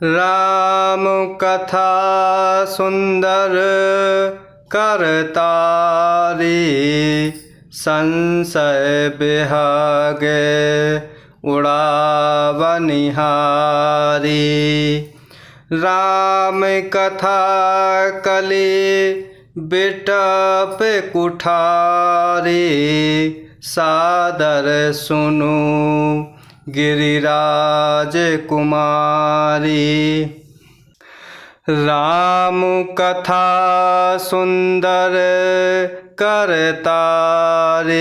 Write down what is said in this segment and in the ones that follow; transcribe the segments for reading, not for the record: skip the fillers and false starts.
राम कथा सुंदर करतारी, संशय बिहागे उड़ावनिहारी। राम कथा कली बिटप कुठारी, सादर सुनु गिरिराज कुमारी। राम कथा सुंदर करतारी,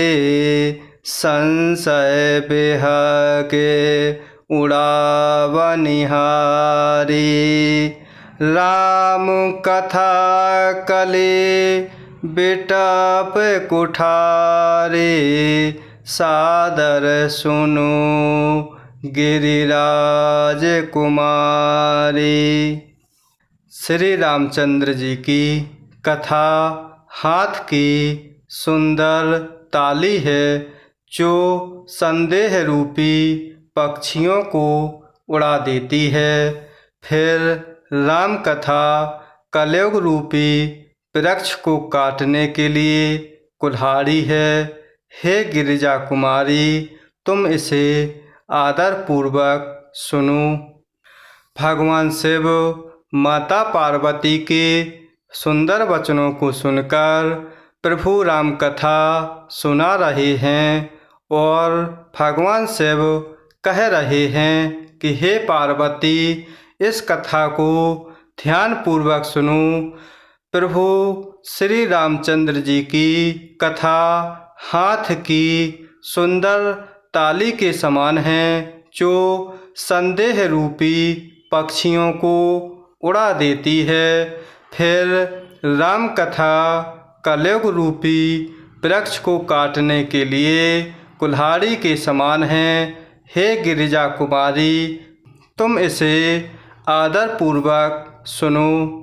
संशय बिहगे उड़ावनिहारी। राम कथा कली बिटप कुठारी, सादर सुनु गिरिराज कुमारी। श्री रामचंद्र जी की कथा हाथ की सुंदर ताली है, जो संदेह रूपी पक्षियों को उड़ा देती है। फिर राम कथा कलयुग रूपी वृक्ष को काटने के लिए कुल्हाड़ी है। हे गिरिजा कुमारी, तुम इसे आदर पूर्वक सुनो। भगवान शिव माता पार्वती के सुंदर वचनों को सुनकर प्रभु राम कथा सुना रहे हैं और भगवान शिव कह रहे हैं कि हे पार्वती, इस कथा को ध्यान पूर्वक सुनो। प्रभु श्री रामचंद्र जी की कथा हाथ की सुंदर ताली के समान है, जो संदेह रूपी पक्षियों को उड़ा देती है। फिर राम कथा कलयुग रूपी वृक्ष को काटने के लिए कुल्हाड़ी के समान है। हे गिरिजा कुमारी, तुम इसे आदर पूर्वक सुनो।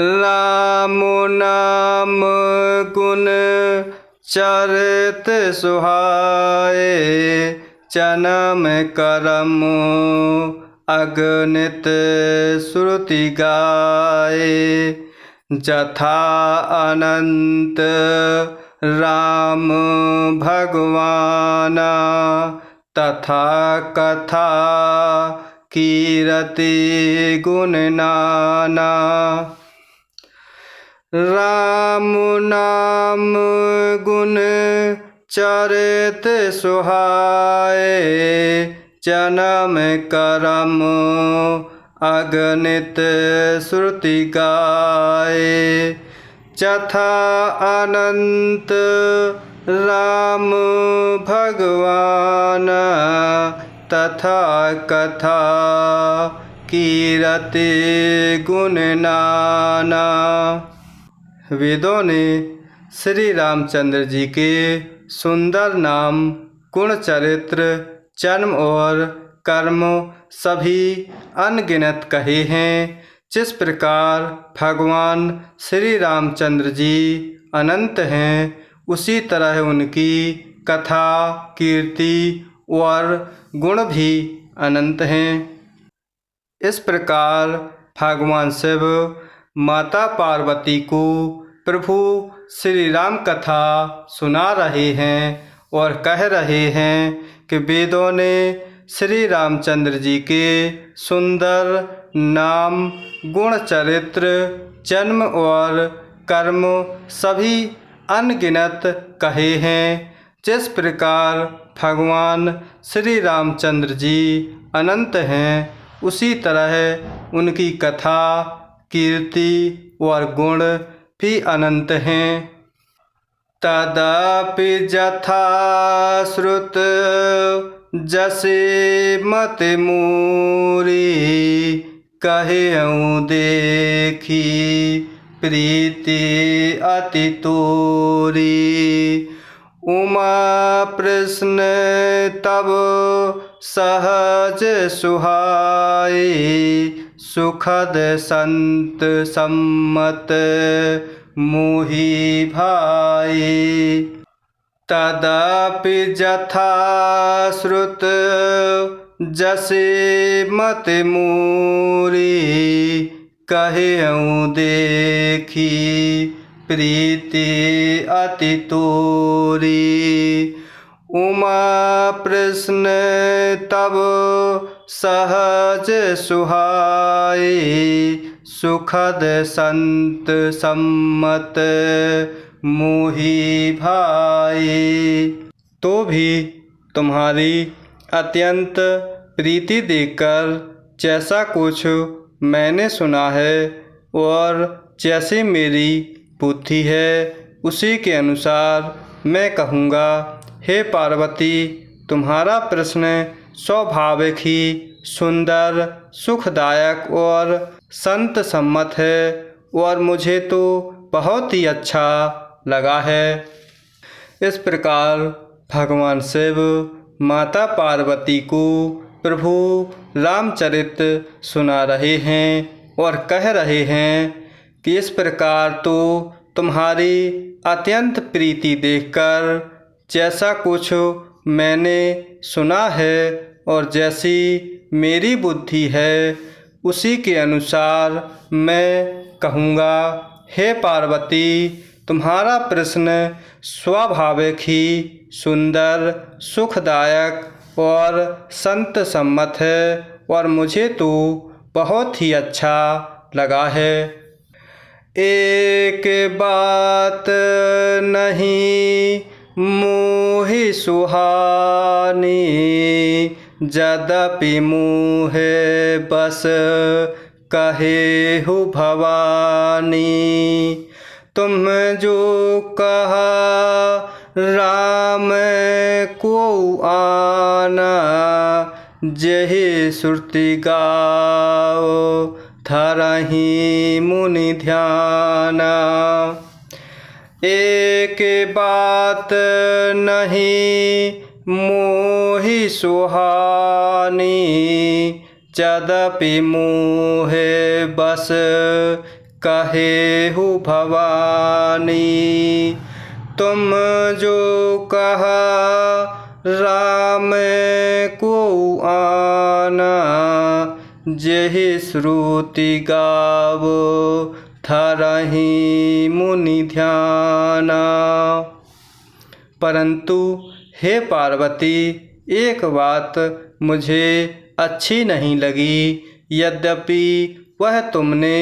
राम नाम गुण चरित सुहाए, जन्म करम अगणित श्रुति गाए। जथा अनंत राम भगवाना, तथा कथा कीरति गुण नाना। राम नाम गुण चरित सुहाए, जन्म करम अगणित श्रुति गाए। जथा अनंत राम भगवान, तथा कथा कीरति गुण नाना। वेदों ने श्री रामचंद्र जी के सुंदर नाम, गुण, चरित्र, जन्म और कर्म सभी अनगिनत कहे हैं। जिस प्रकार भगवान श्री रामचंद्र जी अनंत हैं, उसी तरह उनकी कथा, कीर्ति और गुण भी अनंत हैं। इस प्रकार भगवान शिव माता पार्वती को प्रभु श्री राम कथा सुना रहे हैं और कह रहे हैं कि वेदों ने श्री रामचंद्र जी के सुंदर नाम, गुण, चरित्र, जन्म और कर्म सभी अनगिनत कहे हैं। जिस प्रकार भगवान श्री रामचंद्र जी अनंत हैं, उसी तरह उनकी कथा, कीर्ति और गुण भी अनंत हैं। तदापि जथा श्रुत जसे मत मूरी, कहऊँ देखी प्रीति अति तोरी। उमा प्रश्न तब सहज सुहाई, सुखद संत सम्मत मोहि भाई। तदापि जथा श्रुत जसे मत मोरी कहऊँ देखी प्रीति अति तोरी। उमा प्रश्न तब सहज सुहाए सुखद संत सम्मत मोहि भाए। तो भी तुम्हारी अत्यंत प्रीति देखकर जैसा कुछ मैंने सुना है और जैसी मेरी बुद्धि है उसी के अनुसार मैं कहूँगा। हे पार्वती, तुम्हारा प्रश्न स्वाभाविक ही सुंदर, सुखदायक और संत सम्मत है और मुझे तो बहुत ही अच्छा लगा है। इस प्रकार भगवान शिव माता पार्वती को प्रभु रामचरित सुना रहे हैं और कह रहे हैं कि इस प्रकार तो तुम्हारी अत्यंत प्रीति देखकर जैसा कुछ मैंने सुना है और जैसी मेरी बुद्धि है उसी के अनुसार मैं कहूँगा। हे पार्वती, तुम्हारा प्रश्न स्वाभाविक ही सुंदर, सुखदायक और संत सम्मत है और मुझे तो बहुत ही अच्छा लगा है। एक बात नहीं मोहि सुहानी यद्यपि मोहे बस कहेहु भवानी। तुम जो कहा राम को आना जेहि श्रुति गाओ धरहि मुनि ध्याना। एक बात नहीं मोहि सुहानी यद्यपि मोहे बस कहेहु भवानी। तुम जो कहा राम को आना जेहि श्रुति गावो धरहि मुनि ध्याना। परंतु हे पार्वती, एक बात मुझे अच्छी नहीं लगी, यद्यपि वह तुमने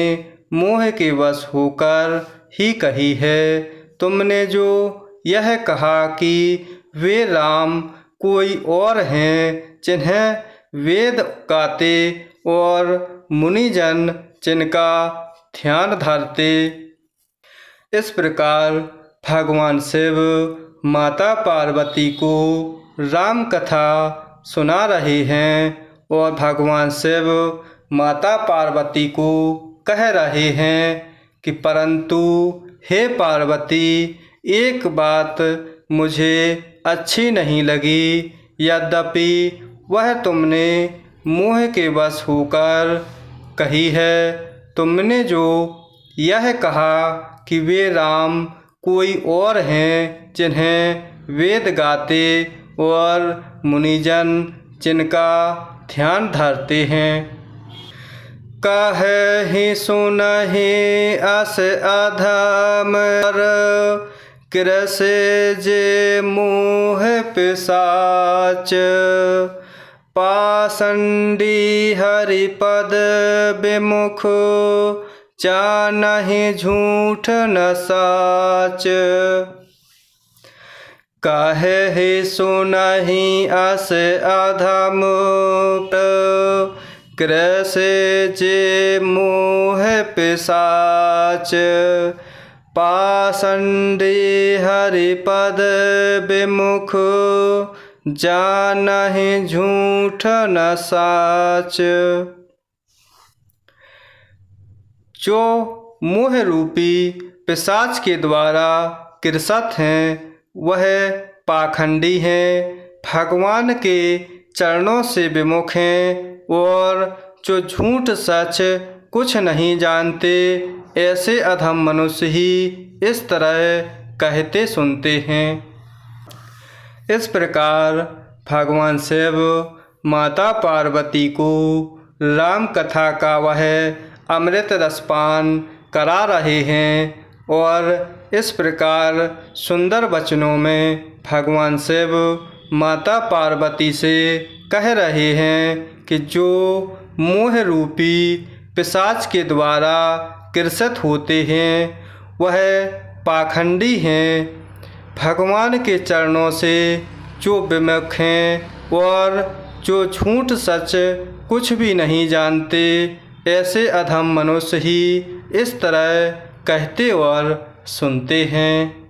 मोह के वश होकर ही कही है। तुमने जो यह कहा कि वे राम कोई और हैं जिन्हें वेद गाते और मुनिजन जिनका ध्यान धरते। इस प्रकार भगवान शिव माता पार्वती को राम कथा सुना रहे हैं और भगवान शिव माता पार्वती को कह रहे हैं कि परंतु हे पार्वती, एक बात मुझे अच्छी नहीं लगी, यद्यपि वह तुमने मोह के वश होकर कही है। तुमने जो यह कहा कि वे राम कोई और हैं जिन्हें वेद गाते और मुनिजन जिनका ध्यान धरते हैं। कहे सुनहि अस अधम कृसे जे मोह पिशाच। पाषंडी हरिपद विमुख जानहि झूठ न साच। कहे सुनहि अस अधम कृसे जे मोह पिशाच। पाषंडी हरिपद विमुख जानहि झूठ न साच। जो मोह रूपी पिशाच के द्वारा कृषत हैं वह पाखंडी हैं, भगवान के चरणों से विमुख हैं और जो झूठ सच कुछ नहीं जानते, ऐसे अधम मनुष्य ही इस तरह कहते सुनते हैं। इस प्रकार भगवान शिव माता पार्वती को राम कथा का वह अमृत रसपान करा रहे हैं और इस प्रकार सुंदर वचनों में भगवान शिव माता पार्वती से कह रहे हैं कि जो मोह रूपी पिशाच के द्वारा कृषित होते हैं वह पाखंडी हैं, भगवान के चरणों से जो विमुख हैं और जो झूठ सच कुछ भी नहीं जानते, ऐसे अधम मनुष्य ही इस तरह कहते और सुनते हैं।